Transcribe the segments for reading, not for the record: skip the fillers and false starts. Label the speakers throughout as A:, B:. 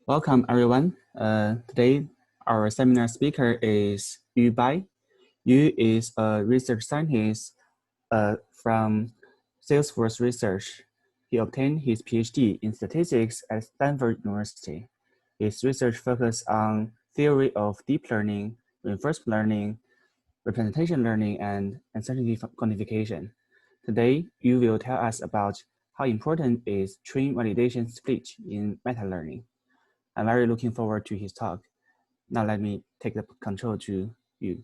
A: Welcome, everyone. Today, our seminar speaker is Yu Bai. Yu is a research scientist from Salesforce Research. He obtained his PhD in statistics at Stanford University. His research focused on theory of deep learning, reinforcement learning, representation learning, and uncertainty quantification. Today, Yu will tell us about how important is train validation split in meta-learning. I'm very looking forward to his talk. Now let me take the control to you.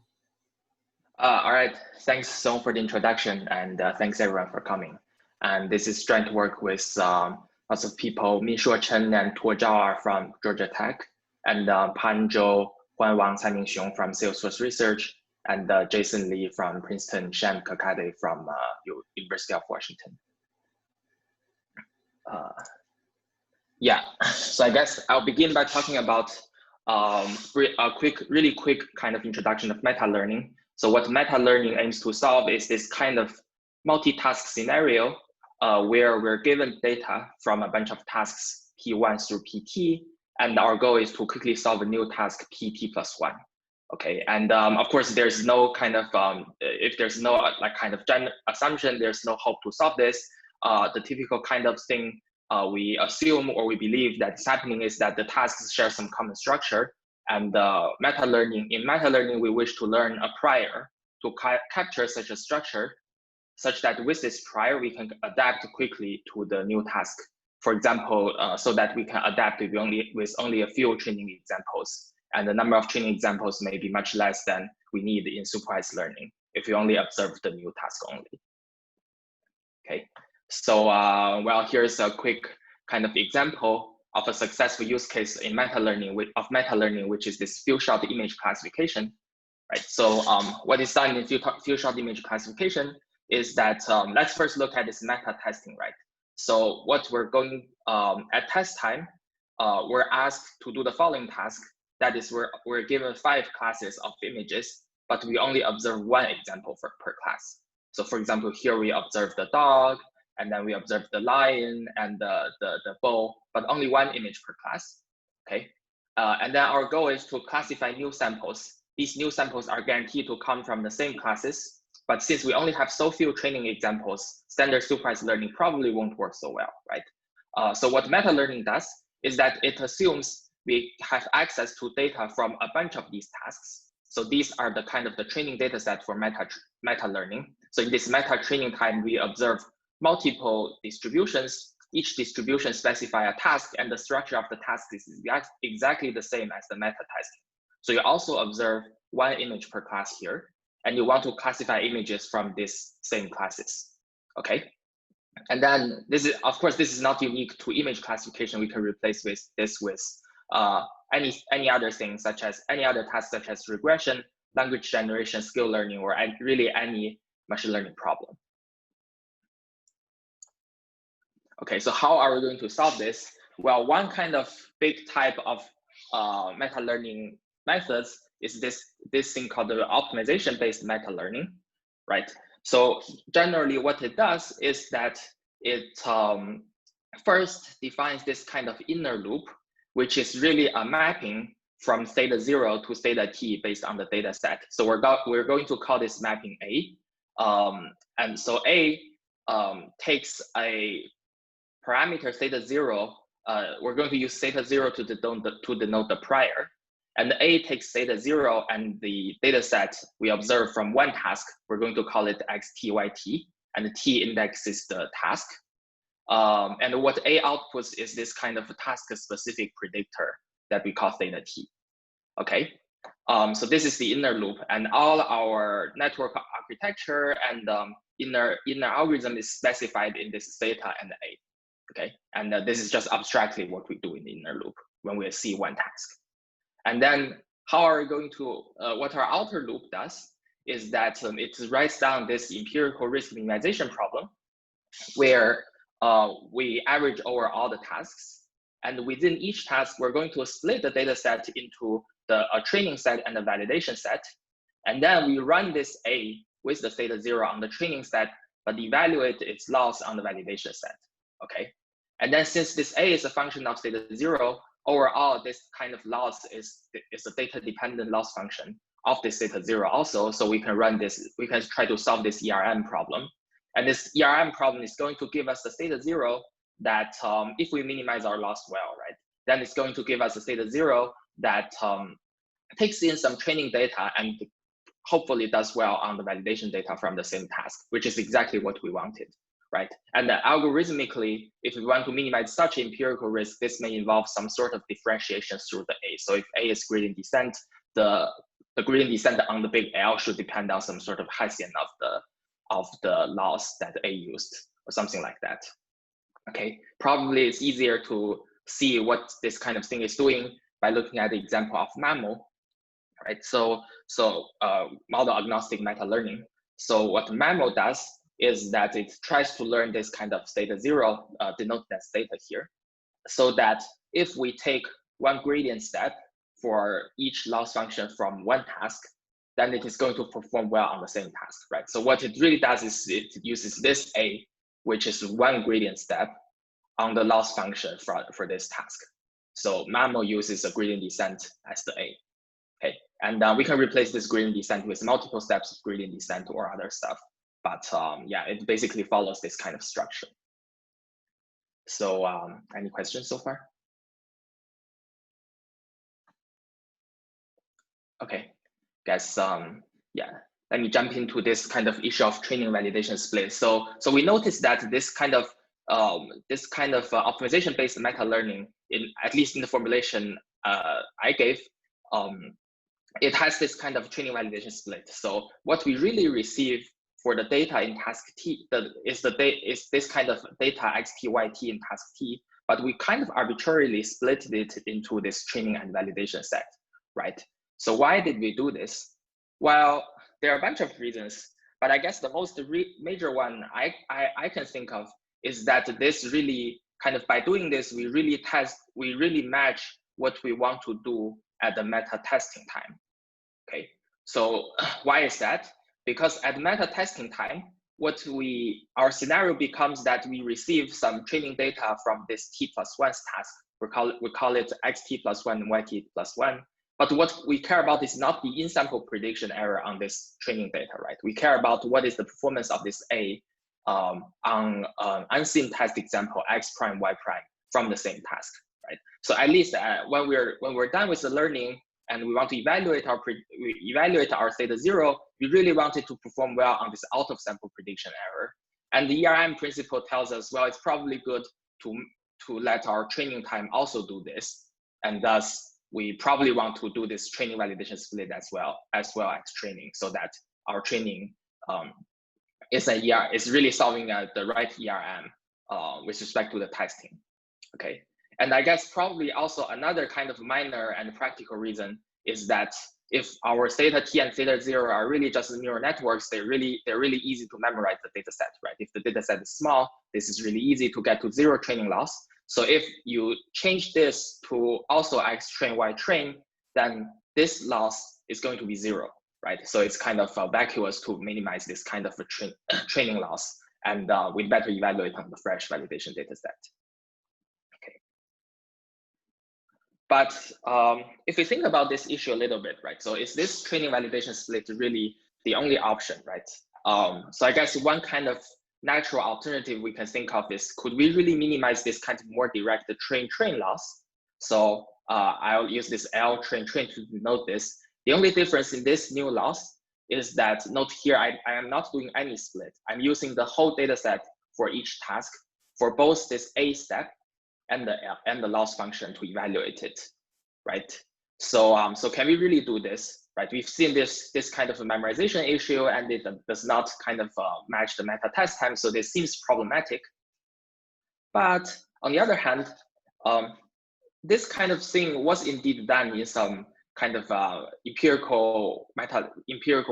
B: All right, thanks so much for the introduction, and thanks everyone for coming. And this is joint work with lots of people. Mingxuo Chen and Tuo Zhao are from Georgia Tech, and Pan Zhou, Huan Wang, Caiming Xiong from Salesforce Research, and Jason Lee from Princeton, Shan Kakade from University of Washington. Yeah, so I guess I'll begin by talking about a really quick kind of introduction of meta-learning. So what meta-learning aims to solve is this kind of multitask scenario where we're given data from a bunch of tasks P1 through PT, and our goal is to quickly solve a new task PT+1. Okay, and of course there's no kind of, if there's no like kind of assumption, there's no hope to solve this. The typical kind of thing we assume or we believe that is happening is that the tasks share some common structure, and in meta-learning, we wish to learn a prior to capture such a structure, such that with this prior, we can adapt quickly to the new task. For example, so that we can adapt with only a few training examples, and the number of training examples may be much less than we need in supervised learning if we only observe the new task only. Okay. So, well, here's a quick kind of example of a successful use case in meta-learning, which is this few-shot image classification, right? So, what is done in few-shot image classification is that let's first look at this meta testing, right? So, what we're going at test time, we're asked to do the following task. That is, we're given 5 classes of images, but we only observe 1 example per class. So, for example, here we observe the dog, and then we observe the lion and the bull, but only 1 image per class, okay? And then our goal is to classify new samples. These new samples are guaranteed to come from the same classes, but since we only have so few training examples, standard supervised learning probably won't work so well, right? So what meta-learning does is that it assumes we have access to data from a bunch of these tasks. So these are the kind of the training data set for meta-learning. So in this meta-training time, we observe multiple distributions. Each distribution specify a task, and the structure of the task is exactly the same as the meta testing. So you also observe 1 image per class here, and you want to classify images from these same classes, okay? And then this is, of course, this is not unique to image classification. We can replace this with any other thing, such as any other task, such as regression, language generation, skill learning, or really any machine learning problem. Okay, so how are we going to solve this? Well, one kind of big type of meta-learning methods is this thing called the optimization-based meta-learning, right? So generally what it does is that it first defines this kind of inner loop, which is really a mapping from theta 0 to theta t based on the data set. So we're going to call this mapping A. And so A takes a parameter theta 0, we're going to use theta 0 to denote the prior. And A takes theta 0 and the data set we observe from 1 task, we're going to call it xtyt, and the t index is the task. And what A outputs is this kind of a task-specific predictor that we call theta t, okay? So this is the inner loop, and all our network architecture and inner algorithm is specified in this theta and A. Okay, and this is just abstractly what we do in the inner loop when we see 1 task. And then how are we going to, what our outer loop does is that it writes down this empirical risk minimization problem where we average over all the tasks. And within each task, we're going to split the data set into a training set and a validation set. And then we run this A with the theta 0 on the training set, but evaluate its loss on the validation set. Okay, and then since this A is a function of theta 0, overall, this kind of loss is a data-dependent loss function of this theta 0 also. So we can run this, we can try to solve this ERM problem. And this ERM problem is going to give us the theta 0 that if we minimize our loss well, right, then it's going to give us a theta 0 that takes in some training data and hopefully does well on the validation data from the same task, which is exactly what we wanted, right? And algorithmically, if we want to minimize such empirical risk, this may involve some sort of differentiation through the A. So if A is gradient descent, the gradient descent on the big L should depend on some sort of Hessian of the loss that A used, or something like that. Okay, probably it's easier to see what this kind of thing is doing by looking at the example of mammal, right? So model agnostic meta learning. So what mammal does is that it tries to learn this kind of theta 0, denote that theta here, so that if we take one gradient step for each loss function from one task, then it is going to perform well on the same task, right? So what it really does is it uses this A, which is one gradient step on the loss function for this task. So mammal uses a gradient descent as the A. Okay, and we can replace this gradient descent with multiple steps of gradient descent or other stuff. But yeah, it basically follows this kind of structure. So any questions so far? Okay, guess yeah, let me jump into this kind of issue of training validation split. So we noticed that this kind of optimization-based meta learning, at least in the formulation I gave, it has this kind of training validation split. So what we really receive for the data in task T is this kind of data XTYT in task T, but we kind of arbitrarily split it into this training and validation set, right? So why did we do this? Well, there are a bunch of reasons, but I guess the most major one I can think of is that this really kind of, by doing this, we really match what we want to do at the meta testing time. Okay, so why is that? Because at meta testing time, our scenario becomes that we receive some training data from this T+1 task. We call it XT+1 and YT+1. But what we care about is not the in-sample prediction error on this training data, right? We care about what is the performance of this A on unseen test example X prime, Y prime from the same task, right? So at least when we're done with the learning and we want to evaluate our theta 0, we really want it to perform well on this out of sample prediction error. And the ERM principle tells us, well, it's probably good to let our training time also do this, and thus we probably want to do this training validation split as well as training, so that our training is really solving the right ERM with respect to the testing. Okay, and I guess probably also another kind of minor and practical reason is that if our theta T and theta 0 are really just neural networks, they're really easy to memorize the data set, right? If the data set is small, this is really easy to get to 0 training loss. So if you change this to also X train, Y train, then this loss is going to be 0, right? So it's kind of vacuous to minimize this kind of a training loss, and we better evaluate on the fresh validation data set. Okay. But if we think about this issue a little bit, right? So is this training validation split really the only option, right? So I guess one kind of natural alternative we can think of is, could we really minimize this kind of more direct train loss? So I'll use this L train to denote this. The only difference in this new loss is that, note here, I am not doing any split. I'm using the whole data set for each task for both this A step and the loss function to evaluate it, right? So so can we really do this? Right, we've seen this kind of a memorization issue, and it does not kind of match the meta test time, so this seems problematic. But on the other hand, this kind of thing was indeed done in some kind of empirical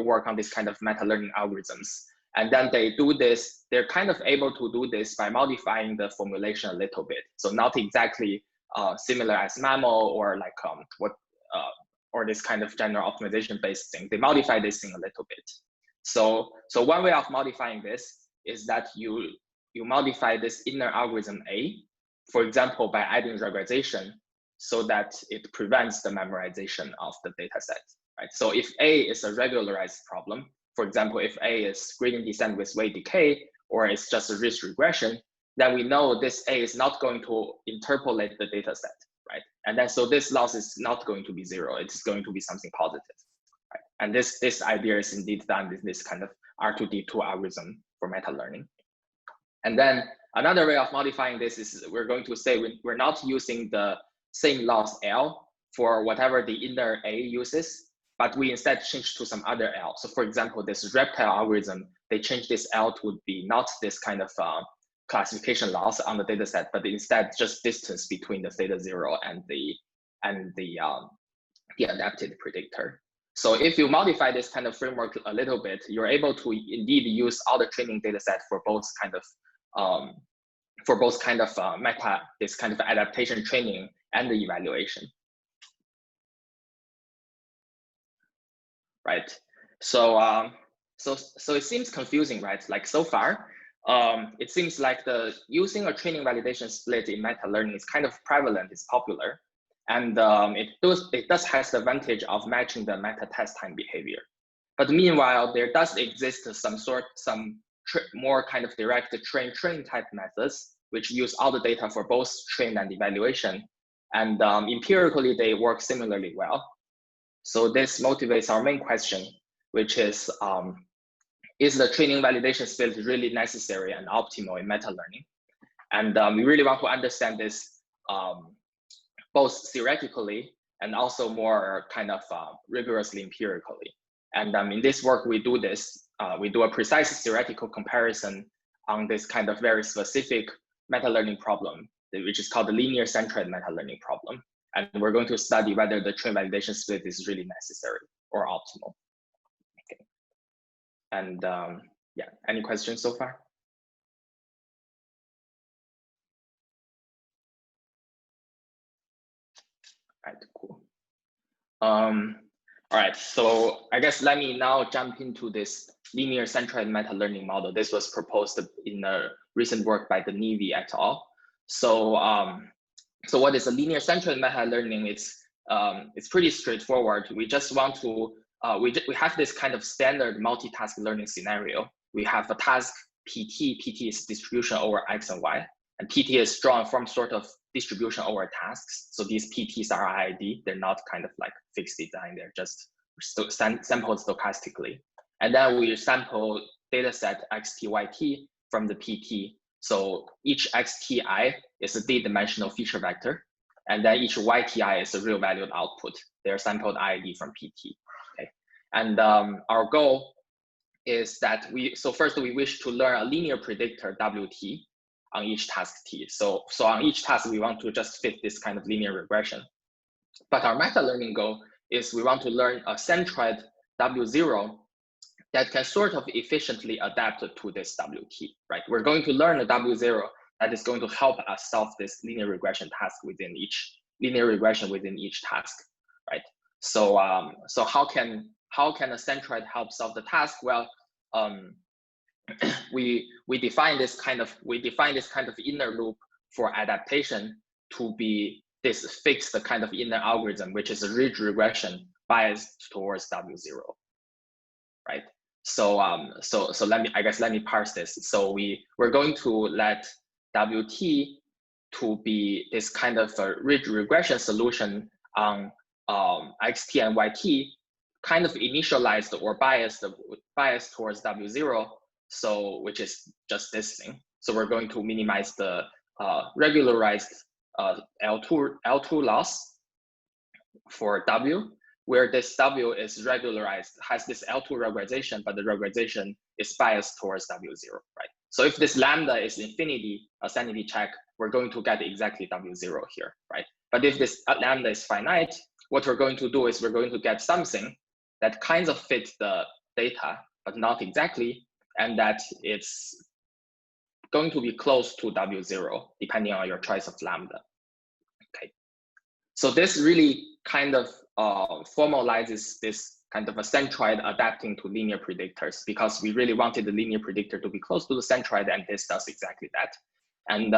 B: work on this kind of meta learning algorithms, and then they do this. They're kind of able to do this by modifying the formulation a little bit, so not exactly similar as mammal or like or this kind of general optimization-based thing. They modify this thing a little bit. So one way of modifying this is that you modify this inner algorithm A, for example, by adding regularization. so that it prevents the memorization of the data set, right? So if A is a regularized problem, for example, if A is gradient descent with weight decay, or it's just a ridge regression, then we know this A is not going to interpolate the data set, right? And then so this loss is not going to be 0, it's going to be something positive, right? And this idea is indeed done in this kind of R2D2 algorithm for meta-learning. And then another way of modifying this is we're going to say we're not using the same loss L for whatever the inner A uses, but we instead change to some other L. So for example, this reptile algorithm, they change this L to be not this kind of classification loss on the data set, but instead just distance between the theta 0 and the adapted predictor. So if you modify this kind of framework a little bit, you're able to indeed use all the training data set for both kind of this kind of adaptation training and the evaluation. Right. So so it seems confusing, right? Like so far, it seems like the using a training validation split in meta learning is kind of prevalent, it's popular, and it does has the advantage of matching the meta test time behavior. But meanwhile, there does exist some more kind of direct train type methods which use all the data for both train and evaluation, and empirically they work similarly well. So this motivates our main question, which is the training validation split really necessary and optimal in meta learning? And we really want to understand this both theoretically and also more kind of rigorously empirically. And in this work, we do this. We do a precise theoretical comparison on this kind of very specific meta learning problem, which is called the linear centroid meta learning problem. And we're going to study whether the train validation split is really necessary or optimal. Okay. And yeah, any questions so far? All right, cool. All right, so I guess let me now jump into this linear centroid meta learning model. This was proposed in a recent work by the Nevi et al. So so what is a linear centroid meta learning? It's pretty straightforward. We just want to we have this kind of standard multitask learning scenario. We have a task PT. PT is distribution over X and Y, and PT is drawn from sort of distribution over tasks. So these PTs are IID. They're not kind of like fixed design. They're just sampled stochastically. And then we sample data set XT, YT from the PT. So each XTI is a d-dimensional feature vector. And then each YTI is a real valued output. They're sampled IID from PT. Okay. And our goal is that first we wish to learn a linear predictor WT on each task T. So on each task, we want to just fit this kind of linear regression. But our meta learning goal is we want to learn a centroid W0 that can sort of efficiently adapt to this WT, right? We're going to learn a W0 that is going to help us solve this linear regression task within each task, right? So so how can a centroid help solve the task? Well, we define this kind of inner loop for adaptation to be this fixed kind of inner algorithm, which is a ridge regression biased towards W0, right? So let me parse this. So we're going to let WT to be this kind of a ridge regression solution on XT and YT, kind of initialized or biased towards W0. So which is just this thing. So we're going to minimize the regularized L2 loss for W, where this W is regularized, has this L2 regularization, but the regularization is biased towards W0, right? So if this lambda is infinity, a sanity check, we're going to get exactly W0 here, right? But if this lambda is finite, what we're going to do is we're going to get something that kind of fits the data, but not exactly, and that it's going to be close to W0, depending on your choice of lambda. Okay, so this really kind of formalizes this kind of a centroid adapting to linear predictors, because we really wanted the linear predictor to be close to the centroid, and this does exactly that. And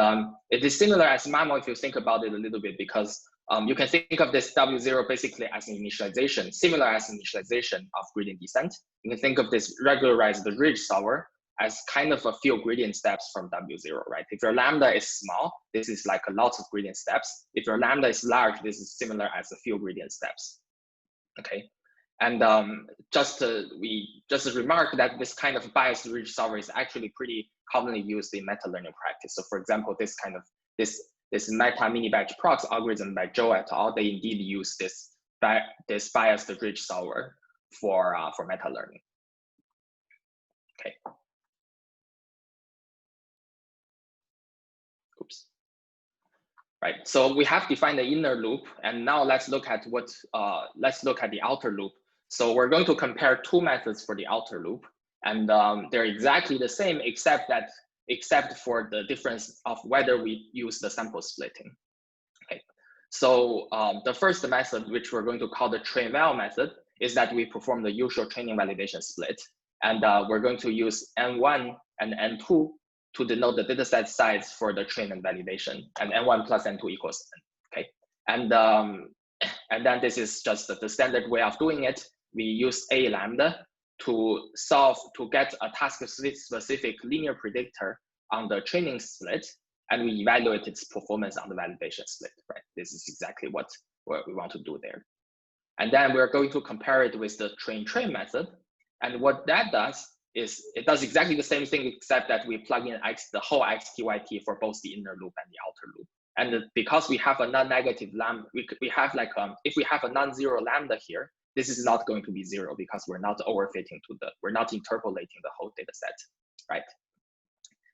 B: it is similar as MAMO if you think about it a little bit, because You can think of this W0 basically as an initialization, similar as initialization of gradient descent. You can think of this regularized ridge solver as kind of a few gradient steps from W0, right? If your lambda is small, this is like a lot of gradient steps. If your lambda is large, this is similar as a few gradient steps, okay? And just to remark that this kind of biased ridge solver is actually pretty commonly used in meta-learning practice. So for example, this meta mini batch prox algorithm by Zhou et al., they indeed use this biased ridge solver for meta-learning. Okay. Oops. Right. So we have defined the inner loop, and now let's look at the outer loop. So we're going to compare two methods for the outer loop, and they're exactly the same except for the difference of whether we use the sample splitting. Okay. So the first method, which we're going to call the train well method, is that we perform the usual training validation split, and we're going to use N1 and N2 to denote the dataset size for the train and validation, and N1 plus N2 equals N. Okay, and then this is just the standard way of doing it. We use A lambda to get a task-specific linear predictor on the training split, and we evaluate its performance on the validation split. Right, this is exactly what we want to do there. And then we're going to compare it with the train method, and what that does is it does exactly the same thing, except that we plug in the whole xtyt for both the inner loop and the outer loop. And because we have a non-negative lambda, we have like if we have a non-zero lambda here, this is not going to be zero because we're not overfitting we're not interpolating the whole data set, right?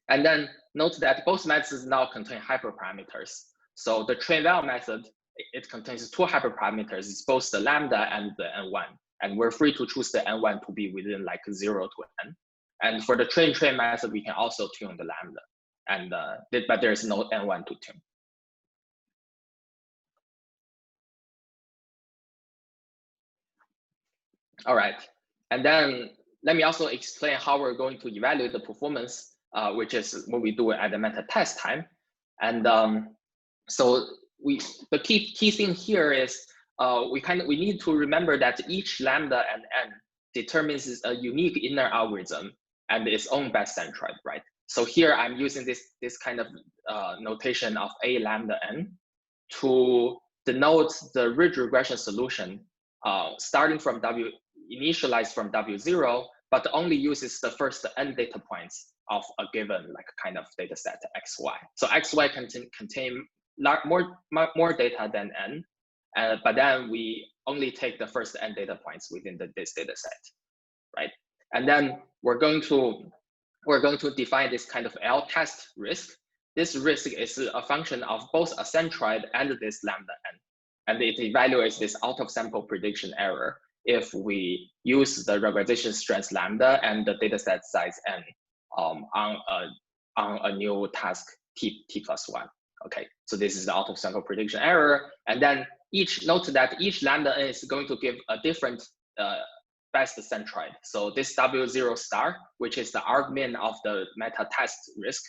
B: And then note that both methods now contain hyperparameters. So the train well method, it contains two hyperparameters. It's both the lambda and the N1. And we're free to choose the N1 to be within like 0 to N. And for the train method, we can also tune the lambda. And but there's no N1 to tune. All right. And then let me also explain how we're going to evaluate the performance, which is what we do at the meta test time. And so the key thing here is we need to remember that each lambda and N determines a unique inner algorithm and its own best centroid, right? So here I'm using this kind of notation of A lambda N to denote the ridge regression solution starting from initialized from W0, but only uses the first N data points of a given like kind of data set XY. So XY contain more data than N, but then we only take the first N data points within this data set, right? And then we're going to define this kind of L test risk. This risk is a function of both a centroid and this lambda N, and it evaluates this out of sample prediction error if we use the regularization strength lambda and the dataset size N on a new task T plus 1. Okay, so this is the out of sample prediction error, and then note that each lambda N is going to give a different best centroid. So this W0 star, which is the argmin of the meta test risk,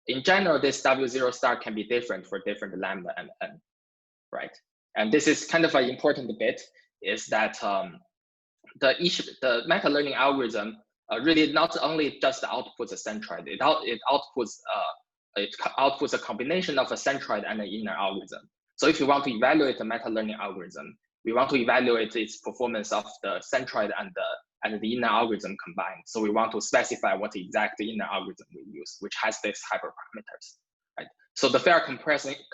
B: in general, this W0 star can be different for different lambda and N, right? And this is kind of an important bit, is that the meta learning algorithm really not only just outputs a centroid, it outputs a combination of a centroid and an inner algorithm. So if you want to evaluate the meta learning algorithm, we want to evaluate its performance of the centroid and the inner algorithm combined. So we want to specify what exact inner algorithm we use, which has these hyperparameters, right? So the fair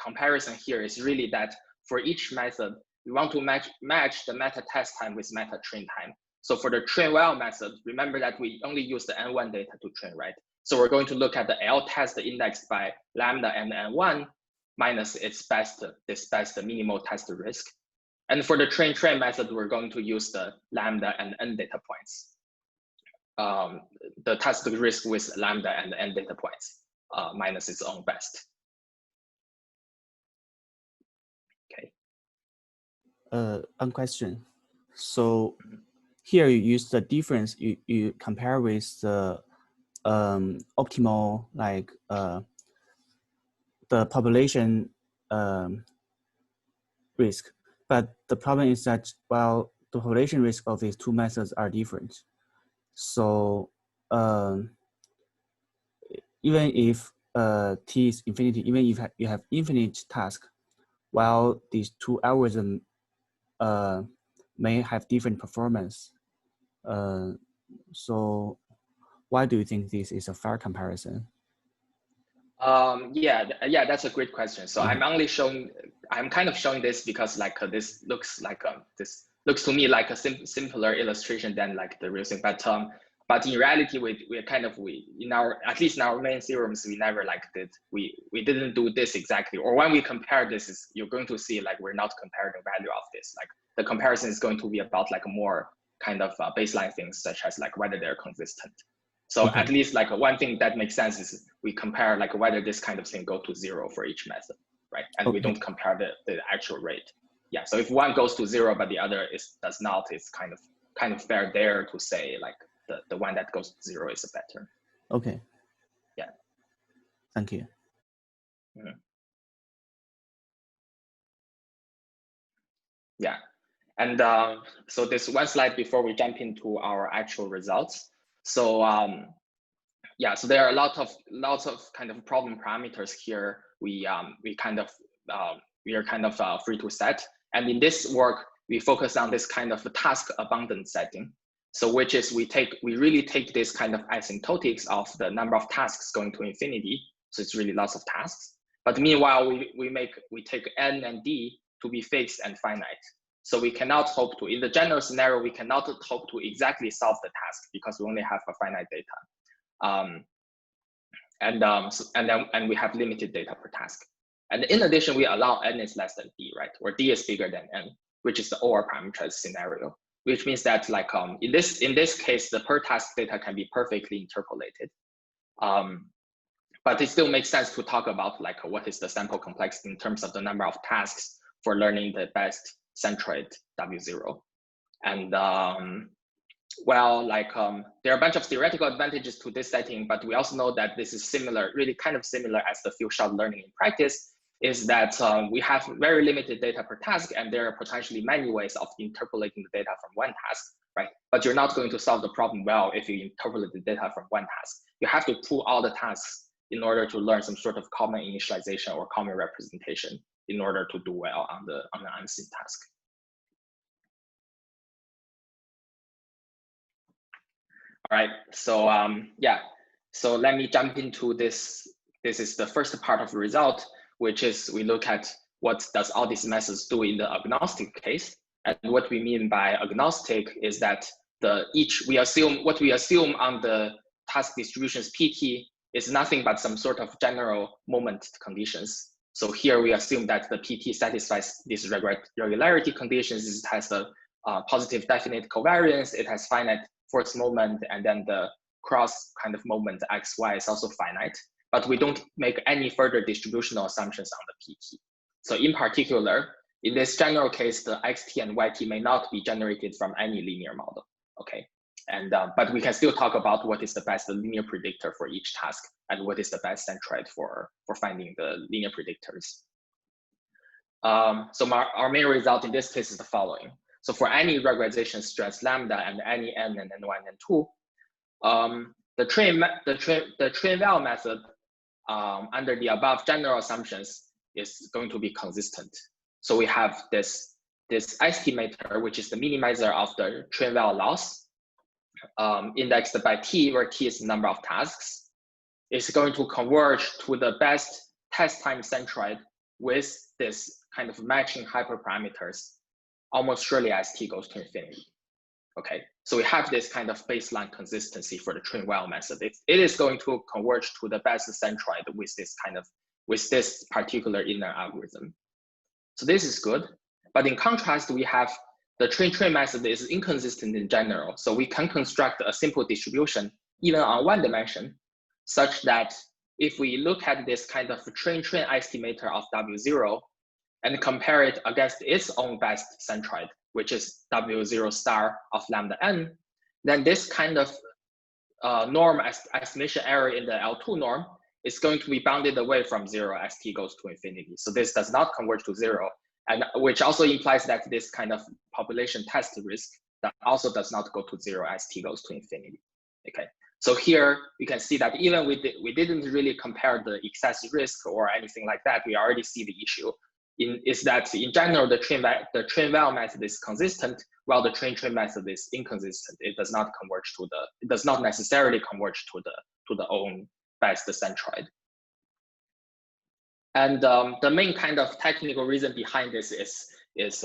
B: comparison here is really that for each method, we want to match the meta test time with meta train time. So for the train well method, remember that we only use the N1 data to train, right? So we're going to look at the L test indexed by lambda and N1 minus this best minimal test risk. And for the train method, we're going to use the lambda and N data points. The test risk with lambda and N data points minus its own best. Okay.
A: One question. So here you use the difference, you compare with the optimal, like the population risk. But the problem is that, well, the population risk of these two methods are different. So even if t is infinity, even if you have infinite task, while these two algorithms may have different performance. So why do you think this is a fair comparison?
B: Yeah, that's a great question. So I'm kind of showing this because like this looks like this looks to me like a simpler illustration than like the real thing. But in reality, we in our, at least in our main theorems, we never like we didn't do this exactly. Or when we compare this, is you're going to see like we're not comparing the value of this. Like the comparison is going to be about like more kind of baseline things, such as like whether they're consistent. So at least like one thing that makes sense is we compare like whether this kind of thing go to 0 for each method, right? And we don't compare the actual rate. Yeah. So if one goes to 0 but the other does not, it's kind of fair there to say like the one that goes to 0 is better.
A: Okay.
B: Yeah.
A: Thank you.
B: Yeah. And so this one slide before we jump into our actual results. So yeah, so there are lots of kind of problem parameters here. We are kind of free to set. And in this work, we focus on this kind of task abundant setting. So which is we really take this kind of asymptotics of the number of tasks going to infinity. So it's really lots of tasks. But meanwhile, we take n and d to be fixed and finite. So we cannot hope to, in the general scenario, we cannot hope to exactly solve the task because we only have a finite data. And we have limited data per task. And in addition, we allow n is less than d, right? Or d is bigger than n, which is the over-parameterized scenario, which means that like in this case, the per task data can be perfectly interpolated. But it still makes sense to talk about like what is the sample complexity in terms of the number of tasks for learning the best centroid W0. And well, like there are a bunch of theoretical advantages to this setting, but we also know that this is similar, really kind of similar as the few-shot learning in practice, is that we have very limited data per task, and there are potentially many ways of interpolating the data from one task, right? But you're not going to solve the problem well if you interpolate the data from one task. You have to pull all the tasks in order to learn some sort of common initialization or common representation in order to do well on the unseen task. All right, so yeah, so let me jump into this. This is the first part of the result, which is we look at what does all these methods do in the agnostic case. And what we mean by agnostic is that what we assume on the task distributions PT is nothing but some sort of general moment conditions. So here we assume that the PT satisfies these regularity conditions. It has a positive definite covariance. It has finite force moment, and then the cross kind of moment XY is also finite, but we don't make any further distributional assumptions on the PT. So in particular, in this general case, the XT and YT may not be generated from any linear model, okay? And but we can still talk about what is the best linear predictor for each task and what is the best centroid for finding the linear predictors. So our main result in this case is the following. So for any regularization stress lambda and any n and n1 and 2, the train val method under the above general assumptions is going to be consistent. So we have this estimator, which is the minimizer of the train val loss, indexed by t, where t is the number of tasks, is going to converge to the best test time centroid with this kind of matching hyperparameters almost surely as t goes to infinity. Okay, so we have this kind of baseline consistency for the train well method. It is going to converge to the best centroid with this particular inner algorithm. So this is good, but in contrast, we have the train method is inconsistent in general. So we can construct a simple distribution even on one dimension, such that if we look at this kind of train estimator of W0 and compare it against its own best centroid, which is W0 star of lambda n, then this kind of norm estimation error in the L2 norm is going to be bounded away from 0 as t goes to infinity. So this does not converge to 0, and which also implies that this kind of population test risk that also does not go to 0 as t goes to infinity. Okay, so here you can see that even we didn't really compare the excess risk or anything like that. We already see the issue. Is that in general the train value method is consistent while the train method is inconsistent. It does not converge to the. It does not necessarily converge to the own best centroid. And the main kind of technical reason behind this is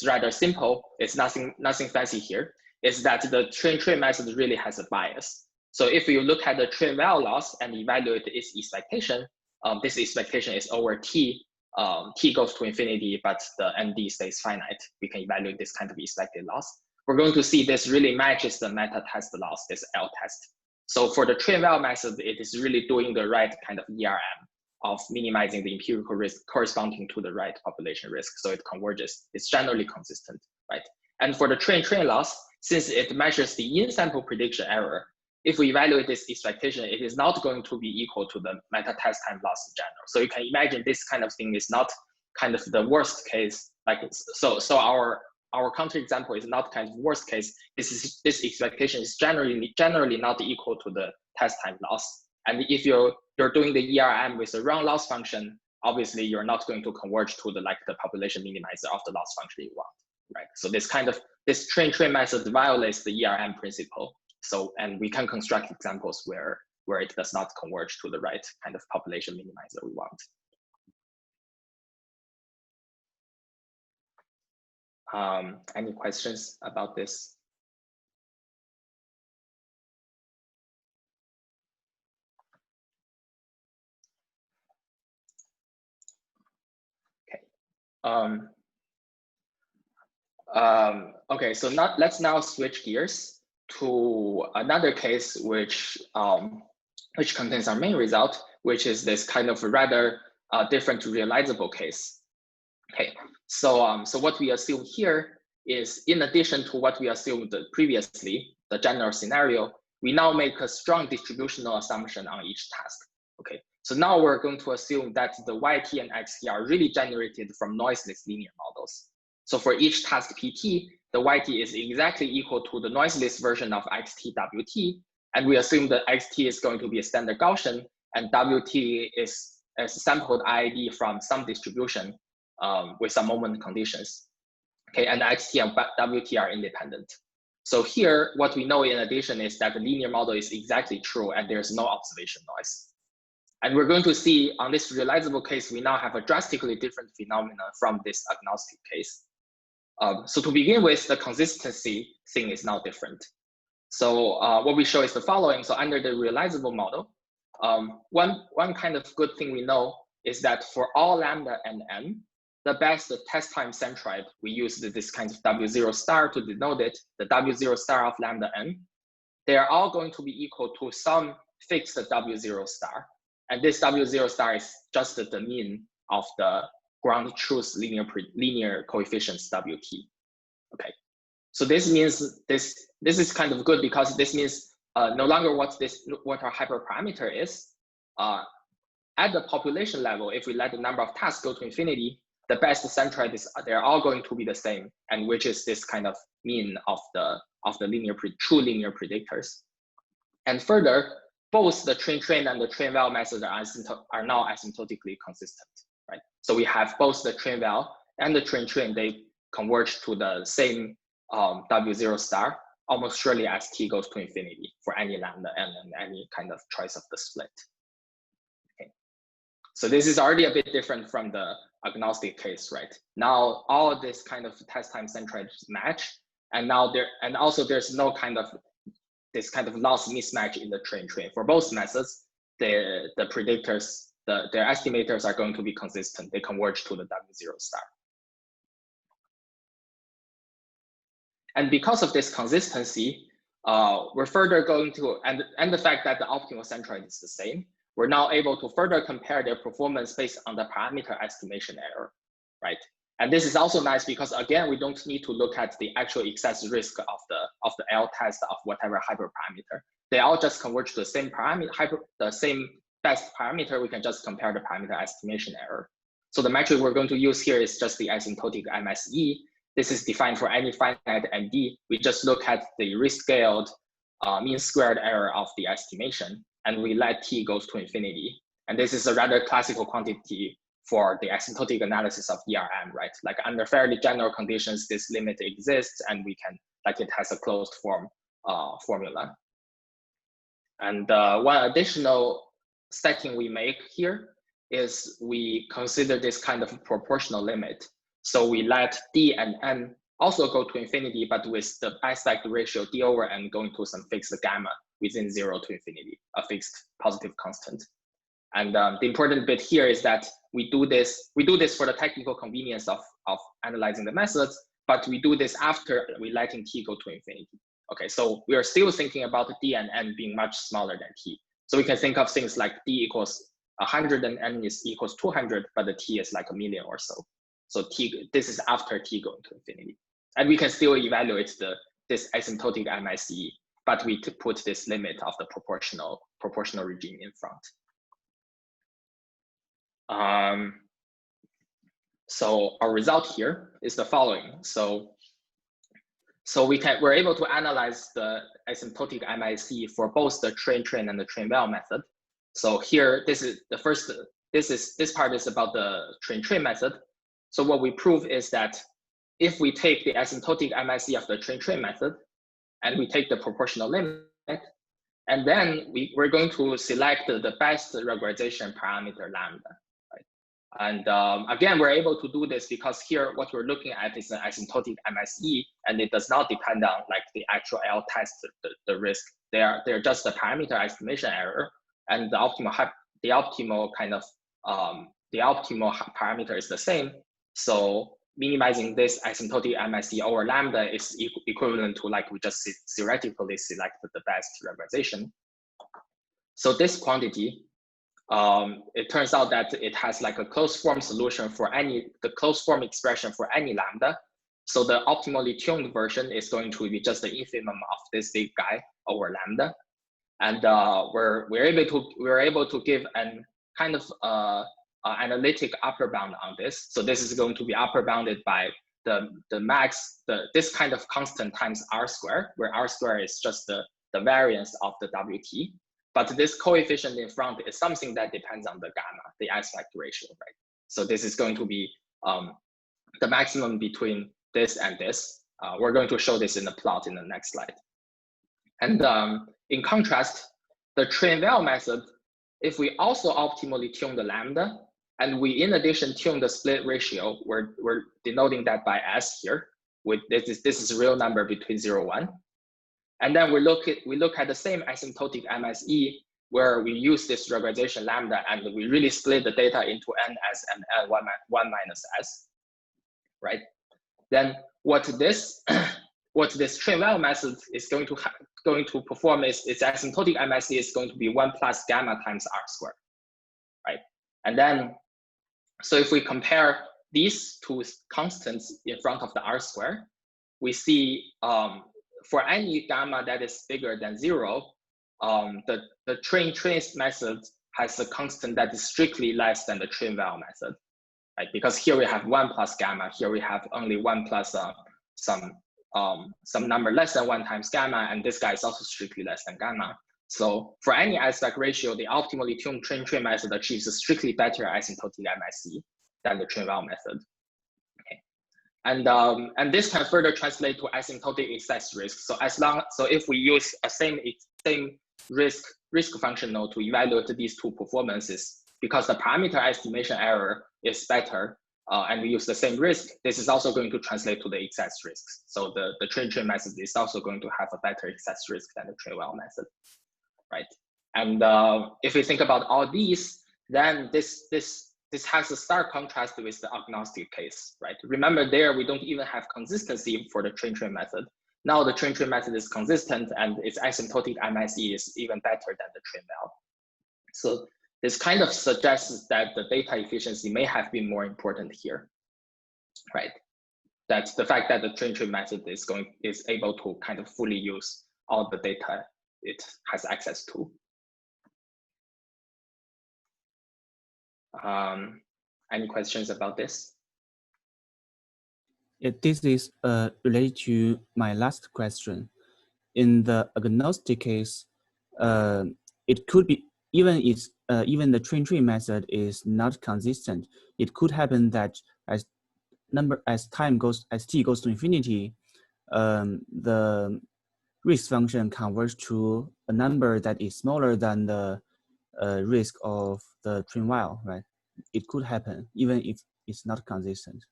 B: rather simple. It's nothing fancy here. Is that the train method really has a bias. So if you look at the train value loss and evaluate its expectation, this expectation is over t. T goes to infinity, but the ND stays finite. We can evaluate this kind of expected loss. We're going to see this really matches the meta test loss, this L test. So for the train value method, it is really doing the right kind of ERM of minimizing the empirical risk corresponding to the right population risk. So it converges. It's generally consistent, right? And for the train loss, since it measures the in-sample prediction error, if we evaluate this expectation, it is not going to be equal to the meta test time loss in general. So you can imagine this kind of thing is not kind of the worst case. Like so our counterexample is not kind of worst case. This expectation is generally not equal to the test time loss. And if you're doing the ERM with a wrong loss function, obviously you're not going to converge to the population minimizer of the loss function you want, right? So this train method violates the ERM principle. So, and we can construct examples where it does not converge to the right kind of population minimizer we want. Any questions about this? Okay. Okay, so let's now switch gears to another case which contains our main result, which is this kind of rather different realizable case. Okay, so what we assume here is, in addition to what we assumed previously, the general scenario, we now make a strong distributional assumption on each task. Okay, so now we're going to assume that the YT and XT are really generated from noiseless linear models. So for each task PT, the YT is exactly equal to the noiseless version of XT WT, and we assume that XT is going to be a standard Gaussian, and WT is a sampled IID from some distribution with some moment conditions. Okay, and XT and WT are independent. So here, what we know in addition is that the linear model is exactly true and there's no observation noise. And we're going to see on this realizable case, we now have a drastically different phenomenon from this agnostic case. So to begin with, the consistency thing is now different. So what we show is the following. So under the realizable model, one kind of good thing we know is that for all lambda and n, the best test time centroid, we use this kind of W0 star to denote it, the W0 star of lambda n, they are all going to be equal to some fixed W0 star. And this W0 star is just the mean of the ground truth linear coefficients WT. Okay, so this means this is kind of good because this means no longer what our hyperparameter is. At the population level, if we let the number of tasks go to infinity, the best centroid is they're all going to be the same, and which is this kind of mean of the true linear predictors. And further, both the train and the train val methods are now asymptotically consistent, right? So we have both the train val and the train, they converge to the same W0 star, almost surely as t goes to infinity for any lambda and any kind of choice of the split. Okay. So this is already a bit different from the agnostic case, right? Now all of this kind of test time centroids match, and now there's no kind of this kind of loss mismatch in the train. For both methods, the predictors, their estimators are going to be consistent. They converge to the W0 star. And because of this consistency, we're further going to, and the fact that the optimal centroid is the same, we're now able to further compare their performance based on the parameter estimation error, right? And this is also nice because again, we don't need to look at the actual excess risk of the L test of whatever hyperparameter. They all just converge to the same parameter, the same best parameter. We can just compare the parameter estimation error. So the metric we're going to use here is just the asymptotic MSE. This is defined for any finite MD. We just look at the rescaled mean squared error of the estimation, and we let t goes to infinity. And this is a rather classical quantity for the asymptotic analysis of ERM, right? Like under fairly general conditions, this limit exists, and we can, like, it has a closed form formula. And one additional setting we make here is we consider this kind of proportional limit. So we let d and n also go to infinity, but with the aspect ratio d over n going to some fixed gamma within 0 to infinity, a fixed positive constant. And the important bit here is that we do this for the technical convenience of analyzing the methods, but we do this after we letting t go to infinity. Okay, so we are still thinking about d and n being much smaller than t. So we can think of things like d equals 100 and n is equals 200, but the t is like 1,000,000 or so. So this is after t going to infinity. And we can still evaluate this asymptotic MSE, but we could put this limit of the proportional regime in front. So our result here is the following. So we're able to analyze the asymptotic MIC for both the train and the train-well method. So here, this part is about the train method. So what we prove is that if we take the asymptotic MIC of the train method, and we take the proportional limit, and then we're going to select the best regularization parameter lambda. And again, we're able to do this because here what we're looking at is an asymptotic MSE, and it does not depend on like the actual L test, the risk. They're just a parameter estimation error, and the optimal parameter is the same. So minimizing this asymptotic MSE over lambda is equivalent to like we just theoretically selected the best regularization. So this quantity, it turns out that it has like a closed form solution for the closed form expression for any lambda. So the optimally tuned version is going to be just the infimum of this big guy over lambda. And we're able to give an kind of analytic upper bound on this. So this is going to be upper bounded by the max, this kind of constant times r squared, where r squared is just the variance of the WT. But this coefficient in front is something that depends on the gamma, the aspect ratio, right? So this is going to be the maximum between this and this. We're going to show this in the plot in the next slide. And in contrast, the train-well method, if we also optimally tune the lambda, and we in addition tune the split ratio, we're denoting that by S here. This is a real number between 0 and 1. And then we look at the same asymptotic MSE where we use this regularization lambda, and we really split the data into NS and N1 minus S, right? Then what this train-well method is going to perform is its asymptotic MSE is going to be 1 plus gamma times r squared, right? And then so if we compare these two constants in front of the r squared, we see for any gamma that is bigger than 0, the trace method has a constant that is strictly less than the train-well method, right? Because here we have 1 plus gamma, here we have only 1 plus some number less than 1 times gamma, and this guy is also strictly less than gamma. So for any aspect ratio, the optimally tuned train method achieves a strictly better asymptotic MSE than the train-well method. And this can further translate to asymptotic excess risk. So if we use a same risk function node to evaluate these two performances, because the parameter estimation error is better, and we use the same risk, this is also going to translate to the excess risks. So the train method is also going to have a better excess risk than the train-well method, right? And if we think about all these, then this has a stark contrast with the agnostic case, right? Remember there, we don't even have consistency for the train method. Now the train method is consistent, and its asymptotic MSE is even better than the train-well. So this kind of suggests that the data efficiency may have been more important here, right? That's the fact that the train method is able to kind of fully use all the data it has access to. Any questions about this?
A: Yeah, this is related to my last question. In the agnostic case, it could be even the train method is not consistent. It could happen that as t goes to infinity, the risk function converges to a number that is smaller than the risk of the train while, right? It could happen even if it's not consistent.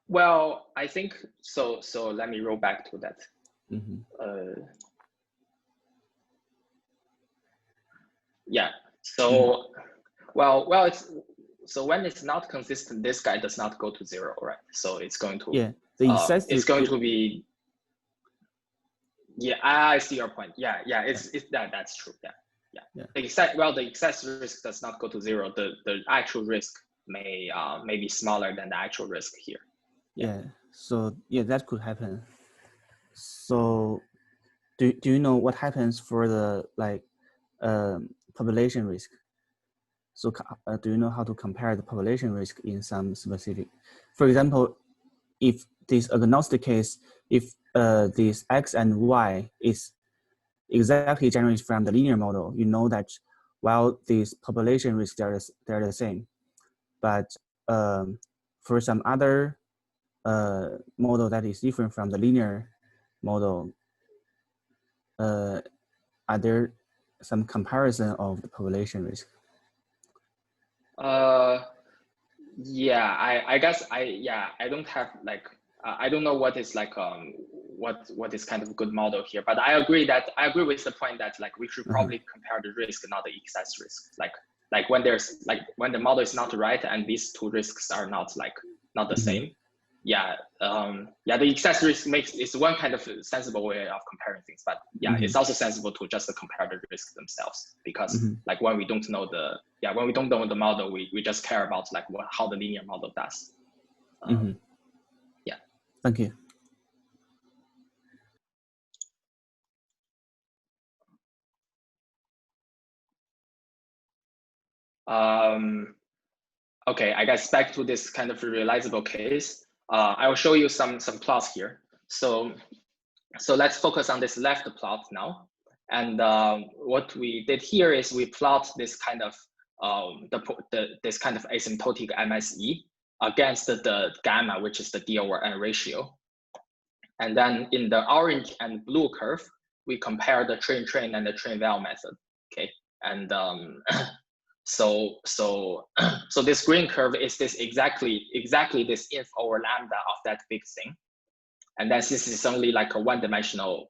B: Well, I think so. So let me roll back to that. Yeah. So, well, it's so when it's not consistent, this guy does not go to 0, right? So it's going to it's going to be. Yeah, I see your point. Yeah, that's true. Yeah. The excess risk does not go to 0. The actual risk may be smaller than the actual risk here.
A: Yeah. So yeah, that could happen. So do you know what happens for the population risk? So do you know how to compare the population risk in some specific? For example, if this agnostic case, if this x and y is exactly generated from the linear model, you know that while these population risks they're the same, but for some other model that is different from the linear model, are there some comparison of the population risk?
B: Yeah, I guess I don't have like I don't know what is like what is kind of a good model here, but I agree with the point that like we should probably compare the risk, not the excess risk. Like when the model is not right and these two risks are not the same. Yeah, the excess risk is one kind of sensible way of comparing things, but yeah, it's also sensible to just compare the risks themselves, because like when we don't know the model, we just care about like how the linear model does. Yeah.
A: Thank you.
B: Okay, I guess back to this kind of realizable case. I will show you some plots here. So let's focus on this left plot now. And what we did here is we plot this kind of this kind of asymptotic MSE against the gamma, which is the D over N ratio. And then in the orange and blue curve, we compare the train and the train-val method. Okay, and so this green curve is this exactly this inf over lambda of that big thing. And then since it's only like a one-dimensional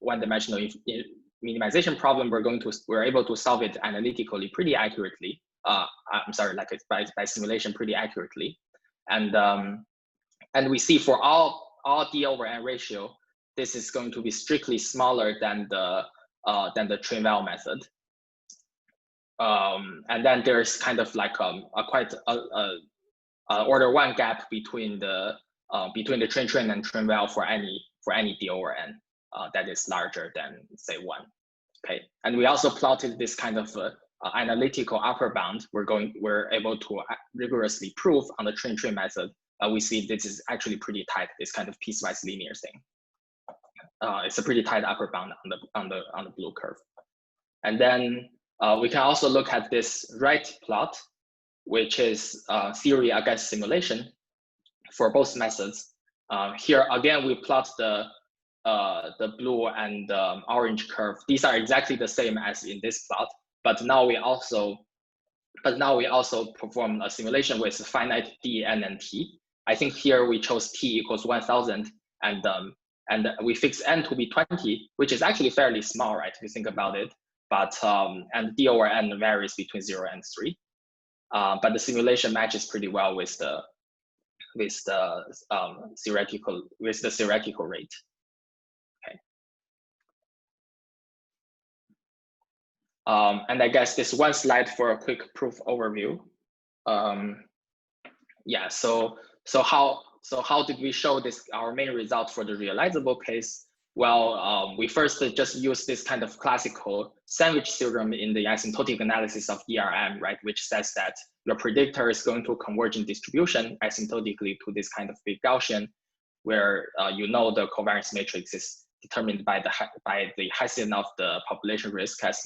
B: minimization problem, we're able to solve it analytically pretty accurately. I'm sorry, like by simulation pretty accurately. And we see for all D over N ratio, this is going to be strictly smaller than the train-val method. And then there's kind of like quite order 1 gap between the train and train-val for any D over N that is larger than say 1. Okay, and we also plotted this kind of analytical upper bound. We're able to rigorously prove on the train method. We see this is actually pretty tight. This kind of piecewise linear thing. It's a pretty tight upper bound on the blue curve. And then we can also look at this right plot, which is theory against simulation for both methods. Here again, we plot the blue and orange curve. These are exactly the same as in this plot, but now we also perform a simulation with finite D, N, and T. I think here we chose T equals 1000, and we fix N to be 20, which is actually fairly small, right? If you think about it. But and D over N varies between 0 and 3. But the simulation matches pretty well with the theoretical rate. Okay. And I guess this one slide for a quick proof overview. Yeah. So how did we show this our main result for the realizable case? Well, we first just use this kind of classical sandwich theorem in the asymptotic analysis of ERM, right? Which says that your predictor is going to converge in distribution asymptotically to this kind of big Gaussian, where you know the covariance matrix is determined by the Hessian of the population risk as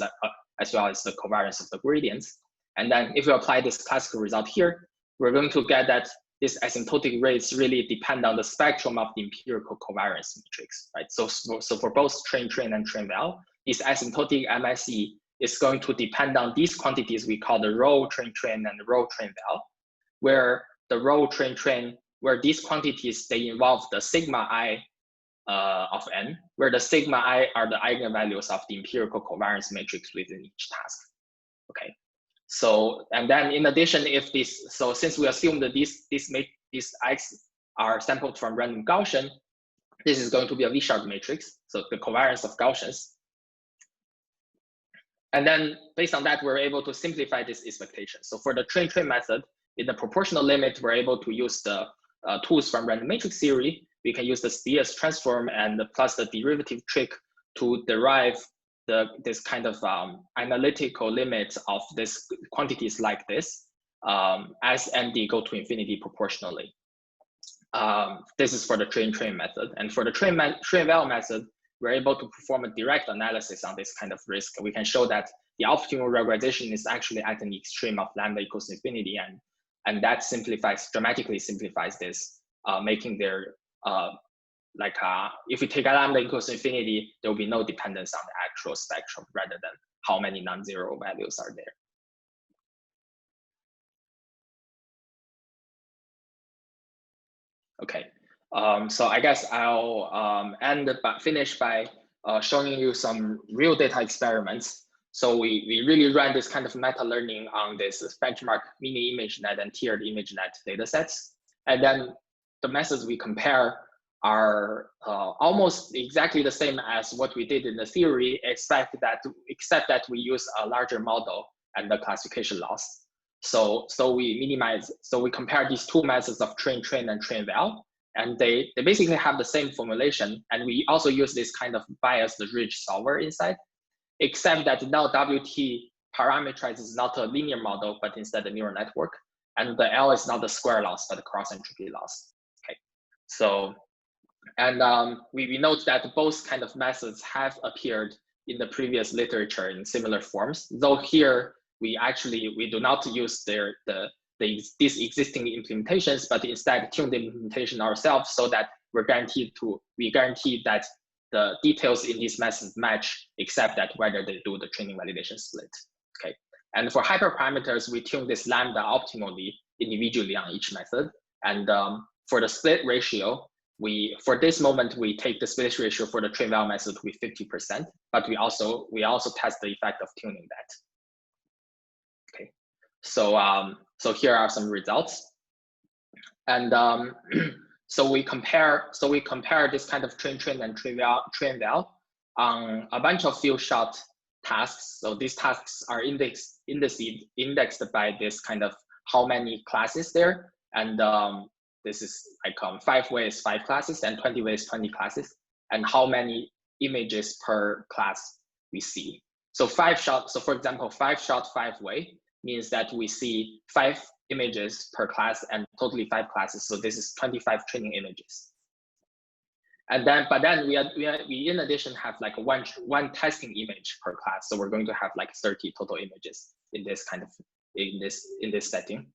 B: well as the covariance of the gradients. And then if you apply this classical result here, we're going to get that this asymptotic rates really depend on the spectrum of the empirical covariance matrix, right? So for both train and train val, this asymptotic MSE is going to depend on these quantities we call the row train and the row train val, where the row train, where these quantities, they involve the sigma I of n, where the sigma I are the eigenvalues of the empirical covariance matrix within each task, okay? So, and then in addition, if this, so since we assume that these X are sampled from random Gaussian, this is going to be a V-sharp matrix, so the covariance of Gaussians. And then based on that, we're able to simplify this expectation. So for the train method, in the proportional limit, we're able to use the tools from random matrix theory. We can use the Diaz transform and plus the derivative trick to derive this kind of analytical limit of this quantities like this as ND go to infinity proportionally. This is for the train method. And for the train val method, we're able to perform a direct analysis on this kind of risk. We can show that the optimal regularization is actually at an extreme of lambda equals infinity, and that dramatically simplifies this, making their if we take lambda equals infinity, there will be no dependence on the actual spectrum rather than how many non-zero values are there. Okay, so I guess I'll finish by showing you some real data experiments. So we really ran this kind of meta learning on this benchmark mini ImageNet and tiered ImageNet data sets. And then the methods we compare are almost exactly the same as what we did in the theory, except that we use a larger model and the classification loss. So we compare these two methods of train and train val, and they basically have the same formulation. And we also use this kind of biased ridge solver inside, except that now WT parameterizes not a linear model, but instead a neural network. And the L is not the square loss, but the cross entropy loss. Okay, so, and we note that both kind of methods have appeared in the previous literature in similar forms, though here we do not use these existing implementations, but instead tune the implementation ourselves so that we guarantee that the details in these methods match, except that whether they do the training validation split. Okay, and for hyperparameters, we tune this lambda optimally individually on each method, and for the split ratio, for this moment we take the split ratio for the train val method with 50%, but we also test the effect of tuning that. Okay, so here are some results, and so we compare this kind of train and train val on a bunch of few shot tasks. So these tasks are indexed by this kind of how many classes there, and this is like 5 ways 5 classes and 20 ways 20 classes, and how many images per class we see. So 5 shot. So for example, 5 shot 5 way means that we see 5 images per class and totally 5 classes. So this is 25 training images. And then, but then we in addition have like one testing image per class. So we're going to have like 30 total images in this kind of in this setting.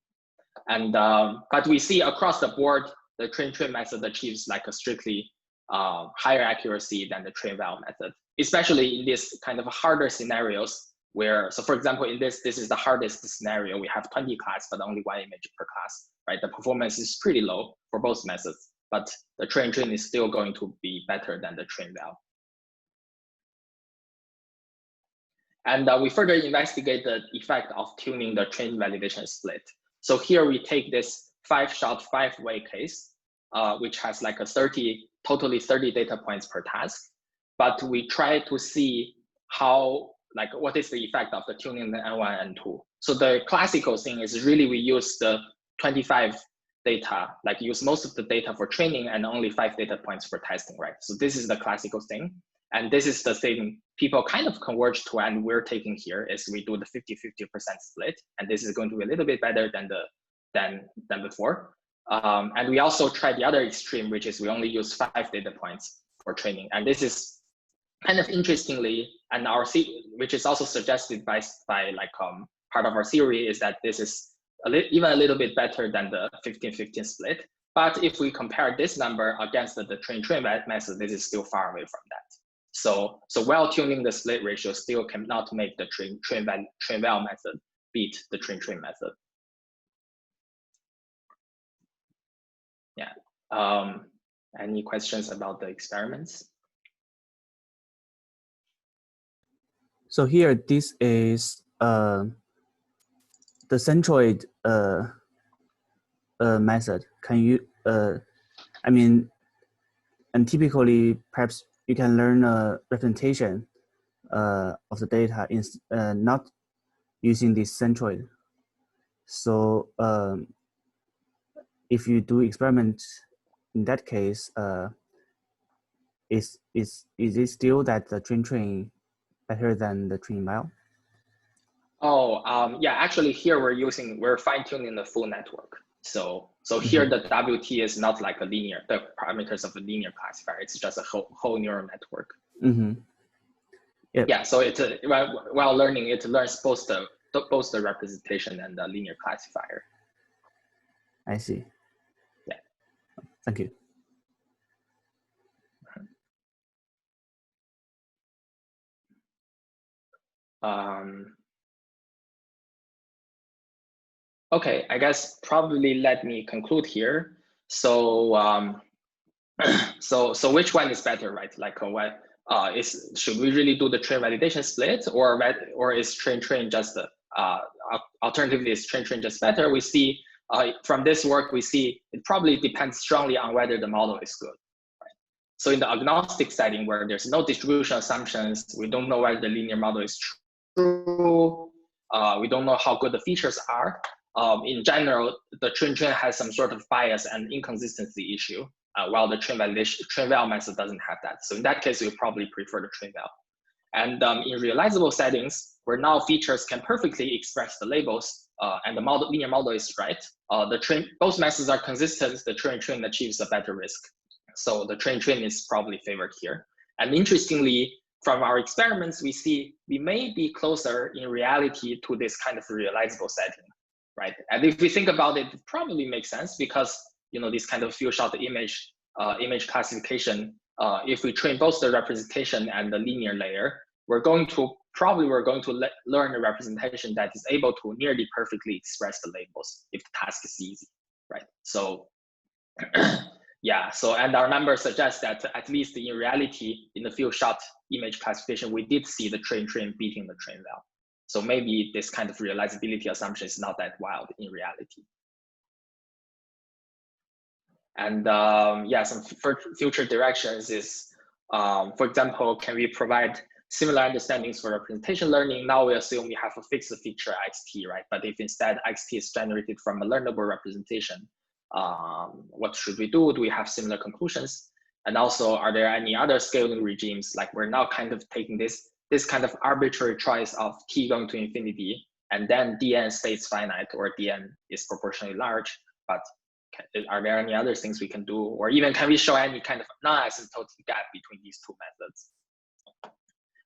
B: And but we see across the board the train method achieves like a strictly higher accuracy than the train val method, especially in this kind of harder scenarios where, so for example, in this is the hardest scenario. We have 20 class, but only 1 image per class, right? The performance is pretty low for both methods, but the train is still going to be better than the train val. And we further investigate the effect of tuning the train validation split. So here we take this 5 shot 5 way case, which has like a totally 30 data points per task. But we try to see how, like, what is the effect of the tuning the N1 and N2. So the classical thing is really we use the 25 data, like use most of the data for training and only 5 data points for testing, right? So this is the classical thing. And this is the thing people kind of converge to, and we're taking here is we do the 50-50% split. And this is going to be a little bit better than before. And we also try the other extreme, which is we only use 5 data points for training. And this is kind of interestingly, and which is also suggested by like part of our theory, is that this is even a little bit better than the 15-15 split. But if we compare this number against the train-train method, this is still far away from that. So while tuning the split ratio still cannot make the train-val method beat the train-train method. Yeah. Any questions about the experiments?
A: So here, this is the centroid method. Can you, I mean, and typically, perhaps you can learn a representation of the data in not using this centroid. So if you do experiment in that case, is it still that the train better than the train-val?
B: Oh, yeah, actually here we're fine-tuning the full network. So here the WT is not like a linear, the parameters of a linear classifier. It's just a whole neural network.
A: Yep.
B: Yeah, so it while learning, it learns both the representation and the linear classifier.
A: I see.
B: Yeah.
A: Thank you.
B: Okay, I guess probably let me conclude here. So so which one is better, right? Like what should we really do the train validation split, or is train just alternatively is train just better? We see from this work, we see it probably depends strongly on whether the model is good. Right? So in the agnostic setting where there's no distribution assumptions, we don't know whether the linear model is true. We don't know how good the features are. In general, the train has some sort of bias and inconsistency issue, while the train-val method doesn't have that. So in that case, we probably prefer the train-val. And in realizable settings, where now features can perfectly express the labels, and the linear model is right, both methods are consistent, the train achieves a better risk. So the train is probably favored here. And interestingly, from our experiments, we see we may be closer in reality to this kind of realizable setting, right? And if we think about it, it probably makes sense because this kind of few-shot image classification, if we train both the representation and the linear layer, we're going to learn a representation that is able to nearly perfectly express the labels if the task is easy, right? So yeah, and our numbers suggest that at least in reality, in the few-shot image classification, we did see the train beating the train-val. So maybe this kind of realizability assumption is not that wild in reality. And yeah, some future directions is, for example, can we provide similar understandings for representation learning? Now we assume we have a fixed feature XT, right? But if instead XT is generated from a learnable representation, what should we do? Do we have similar conclusions? And also, are there any other scaling regimes? Like we're now kind of taking this kind of arbitrary choice of t going to infinity, and then dn stays finite or dn is proportionally large. But are there any other things we can do? Or even can we show any kind of non-asymptotic gap between these two methods?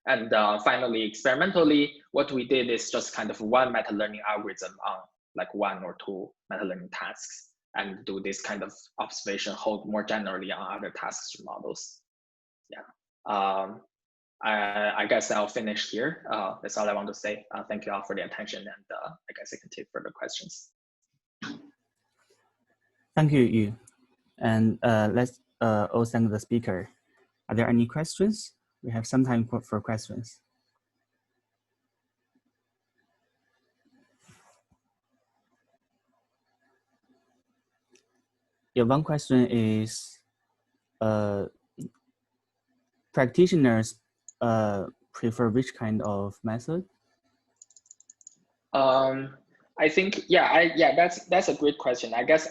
B: And finally, experimentally, what we did is just kind of one meta-learning algorithm on like 1 or 2 meta-learning tasks, and do this kind of observation hold more generally on other tasks or models. Yeah. I guess I'll finish here. That's all I want to say. Thank you all for the attention, and I guess I can take further questions.
A: Thank you, Yu. And let's all thank the speaker. Are there any questions? We have some time for questions. Yeah, one question is, practitioners prefer which kind of method?
B: I think, yeah, that's a great question. I guess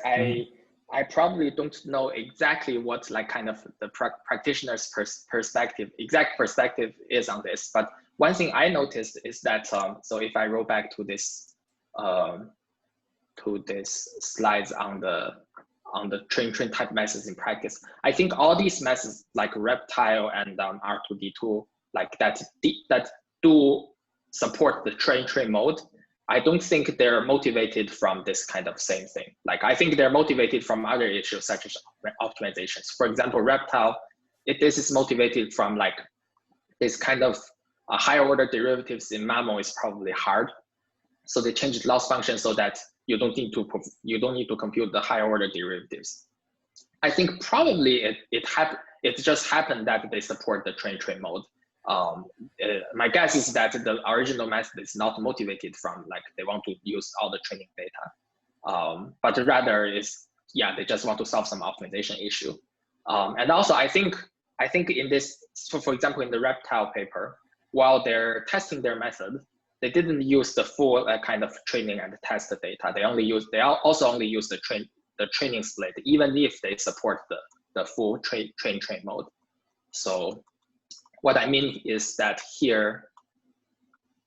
B: I probably don't know exactly what like kind of the practitioner's perspective, exact perspective is on this. But one thing I noticed is that, so if I roll back to this slides on the train type methods in practice, I think all these methods like Reptile and R2D2 like that do support the train mode. I don't think they're motivated from this kind of same thing. Like I think they're motivated from other issues such as optimizations. For example, Reptile, this is motivated from like this kind of higher order derivatives in Mammo is probably hard. So they changed loss function so that you don't need to compute the higher order derivatives. I think probably it just happened that they support the train mode. My guess is that the original method is not motivated from like they want to use all the training data, but rather is they just want to solve some optimization issue. And also I think in this, so for example, in the Reptile paper, while they're testing their method, they didn't use the full kind of training and test data. They also only use the training split, even if they support the full train mode. So what I mean is that here,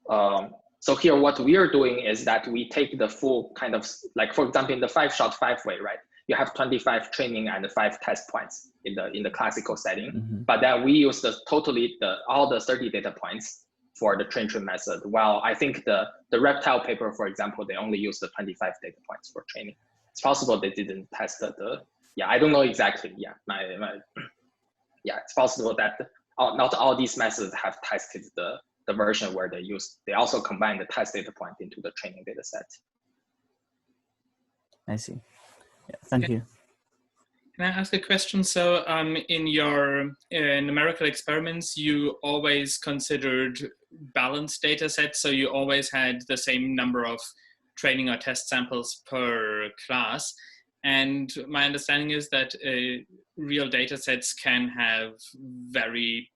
B: so here what we are doing is that we take the full kind of, like for example, in the 5-shot 5-way, right? You have 25 training and 5 test points in the classical setting, but then we use all the 30 data points for the train method. While I think the Reptile paper, for example, they only use the 25 data points for training. It's possible they didn't test I don't know exactly. It's possible that not all these methods have tested the version where they also combine the test data point into the training data set.
A: I see. Yeah, thank you.
C: Can I ask a question? So in your numerical experiments, you always considered balanced data sets. So you always had the same number of training or test samples per class. And my understanding is that real data sets can have very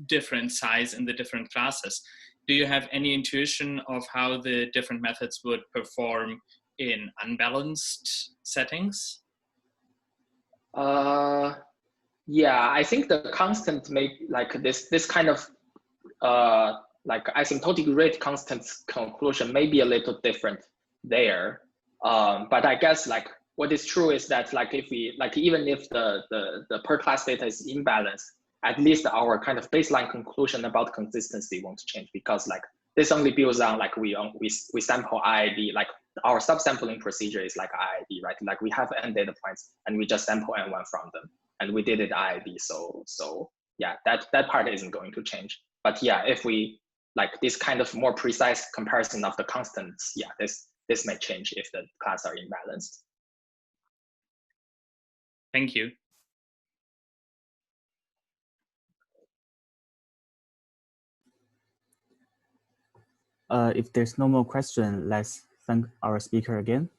C: different size in the different classes. Do you have any intuition of how the different methods would perform in unbalanced settings?
B: I think the constant like this kind of like asymptotic rate constant conclusion may be a little different there. But I guess like what is true is that like if we even if the per class data is imbalanced, at least our kind of baseline conclusion about consistency won't change, because like this only builds on like we sample IID, like our subsampling procedure is like IID, right? Like we have n data points and we just sample n1 from them, and we did it IID. So yeah, that part isn't going to change. But yeah, if we like this kind of more precise comparison of the constants, yeah, this may change if the class are imbalanced.
C: Thank you.
A: If there's no more question, let's thank our speaker again.